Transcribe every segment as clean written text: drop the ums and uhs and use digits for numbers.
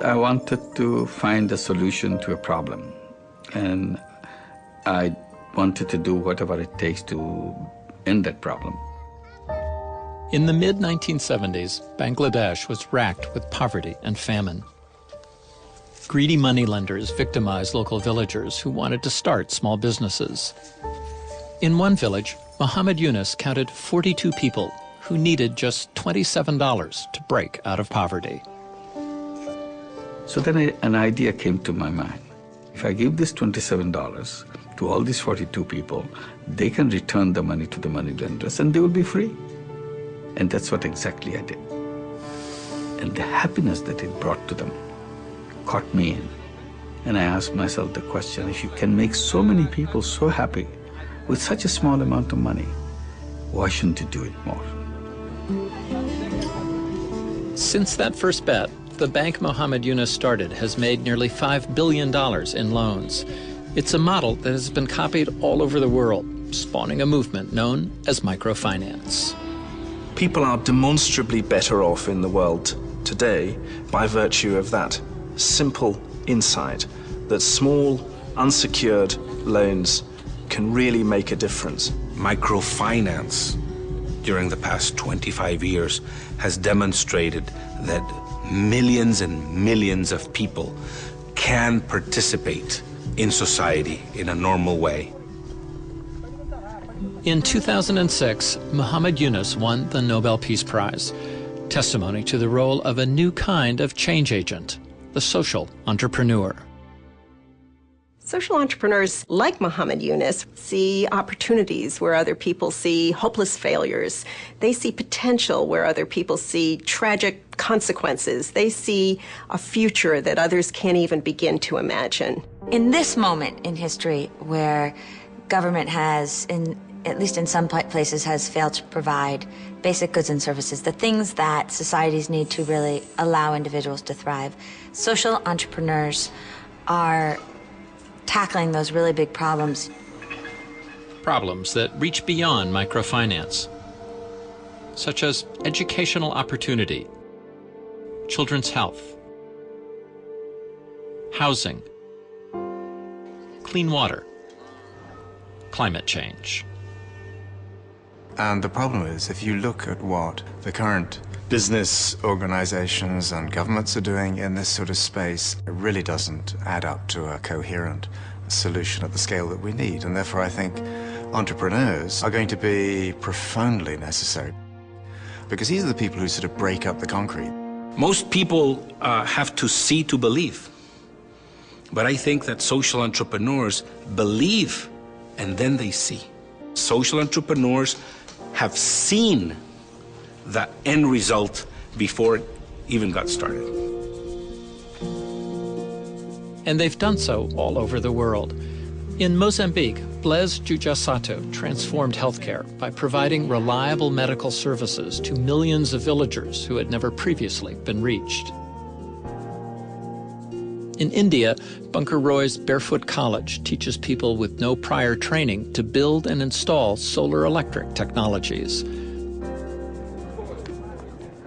I wanted to find a solution to a problem, and I wanted to do whatever it takes to end that problem. In the mid-1970s, Bangladesh was racked with poverty and famine. Greedy moneylenders victimized local villagers who wanted to start small businesses. In one village, Muhammad Yunus counted 42 people who needed just $27 to break out of poverty. So then an idea came to my mind. If I give this $27 to all these 42 people, they can return the money to the moneylenders and they will be free. And that's what exactly I did. And the happiness that it brought to them caught me in. And I asked myself the question, if you can make so many people so happy with such a small amount of money, why shouldn't you do it more? Since that first bet, the bank Muhammad Yunus started has made nearly $5 billion in loans. It's a model that has been copied all over the world, spawning a movement known as microfinance. People are demonstrably better off in the world today by virtue of that simple insight that small, unsecured loans can really make a difference. Microfinance during the past 25 years has demonstrated that millions and millions of people can participate in society in a normal way. In 2006, Muhammad Yunus won the Nobel Peace Prize, testimony to the role of a new kind of change agent, the social entrepreneur. Social entrepreneurs like Muhammad Yunus see opportunities where other people see hopeless failures. They see potential where other people see tragic consequences. They see a future that others can't even begin to imagine. In this moment in history where government has, at least in some places, has failed to provide basic goods and services, the things that societies need to really allow individuals to thrive, social entrepreneurs are tackling those really big problems. Problems that reach beyond microfinance, such as educational opportunity, children's health, housing, clean water, climate change. And the problem is, if you look at what the current business organizations and governments are doing in this sort of space, it really doesn't add up to a coherent solution at the scale that we need. And therefore, I think entrepreneurs are going to be profoundly necessary, because these are the people who sort of break up the concrete. Most people have to see to believe. But I think that social entrepreneurs believe and then they see. Social entrepreneurs have seen the end result before it even got started. And they've done so all over the world. In Mozambique, Blaise Jujasato transformed healthcare by providing reliable medical services to millions of villagers who had never previously been reached. In India, Bunker Roy's Barefoot College teaches people with no prior training to build and install solar electric technologies.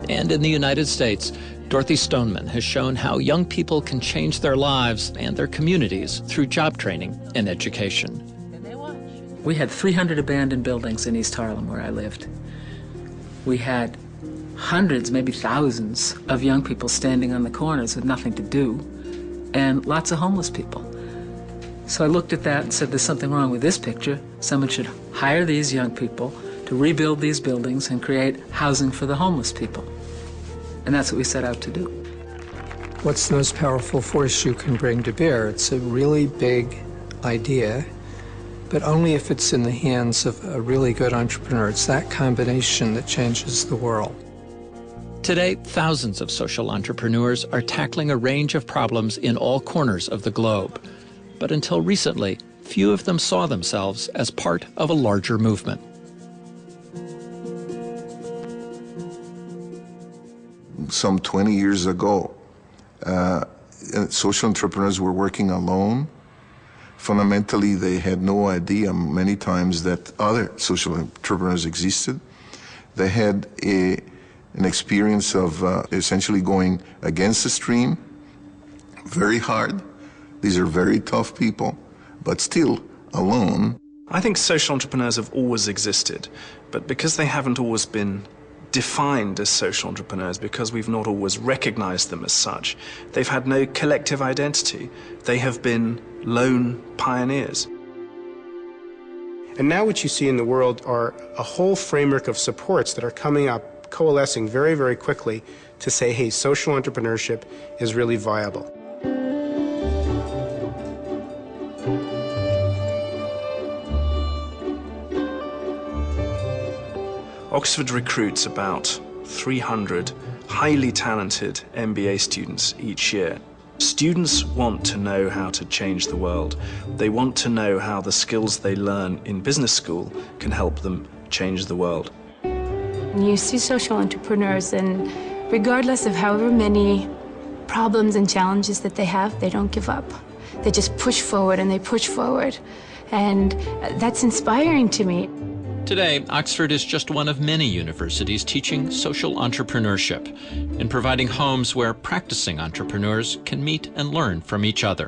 And in the United States, Dorothy Stoneman has shown how young people can change their lives and their communities through job training and education. We had 300 abandoned buildings in East Harlem where I lived. We had hundreds, maybe thousands, of young people standing on the corners with nothing to do, and lots of homeless people. So I looked at that and said, there's something wrong with this picture. Someone should hire these young people to rebuild these buildings and create housing for the homeless people. And that's what we set out to do. What's the most powerful force you can bring to bear? It's a really big idea, but only if it's in the hands of a really good entrepreneur. It's that combination that changes the world. Today, thousands of social entrepreneurs are tackling a range of problems in all corners of the globe. But until recently, few of them saw themselves as part of a larger movement. Some 20 years ago, social entrepreneurs were working alone. Fundamentally, they had no idea many times that other social entrepreneurs existed. They had an experience of essentially going against the stream very hard. These are very tough people, but still alone. I think social entrepreneurs have always existed, but because they haven't always been defined as social entrepreneurs, because we've not always recognized them as such, they've had no collective identity. They have been lone pioneers. And now what you see in the world are a whole framework of supports that are coming up, coalescing very, very quickly to say, hey, social entrepreneurship is really viable. Oxford recruits about 300 highly talented MBA students each year. Students want to know how to change the world. They want to know how the skills they learn in business school can help them change the world. You see social entrepreneurs, and regardless of however many problems and challenges that they have, they don't give up. They just push forward and they push forward. And that's inspiring to me. Today, Oxford is just one of many universities teaching social entrepreneurship and providing homes where practicing entrepreneurs can meet and learn from each other.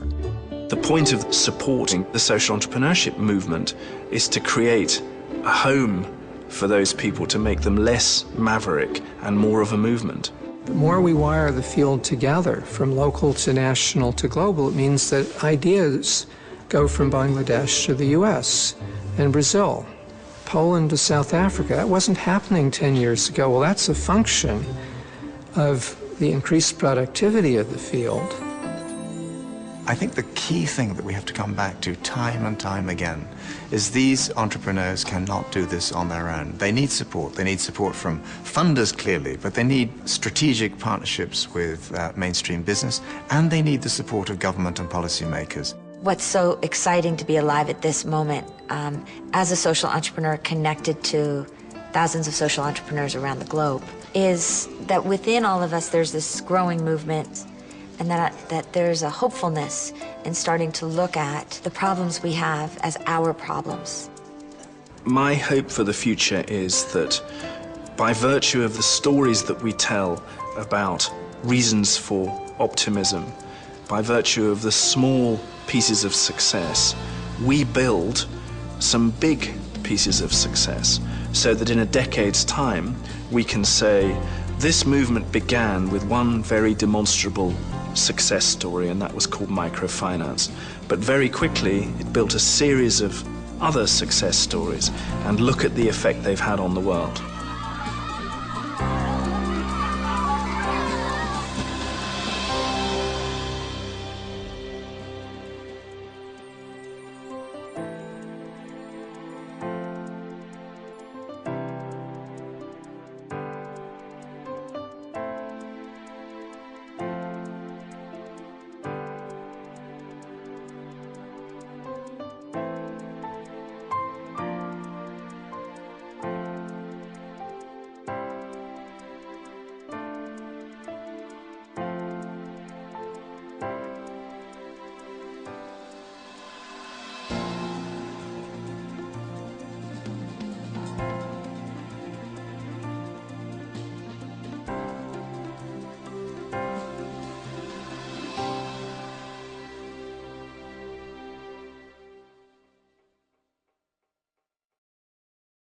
The point of supporting the social entrepreneurship movement is to create a home for those people, to make them less maverick and more of a movement. The more we wire the field together, from local to national to global, it means that ideas go from Bangladesh to the US and Brazil, Poland to South Africa. That wasn't happening 10 years ago. Well, that's a function of the increased productivity of the field. I think the key thing that we have to come back to time and time again is these entrepreneurs cannot do this on their own. They need support. They need support from funders, clearly, but they need strategic partnerships with mainstream business, and they need the support of government and policymakers. What's so exciting to be alive at this moment, as a social entrepreneur connected to thousands of social entrepreneurs around the globe, is that within all of us there's this growing movement, and that there's a hopefulness in starting to look at the problems we have as our problems. My hope for the future is that by virtue of the stories that we tell about reasons for optimism, by virtue of the small pieces of success, we build some big pieces of success, so that in a decade's time we can say this movement began with one very demonstrable success story, and that was called microfinance. But very quickly it built a series of other success stories, and look at the effect they've had on the world.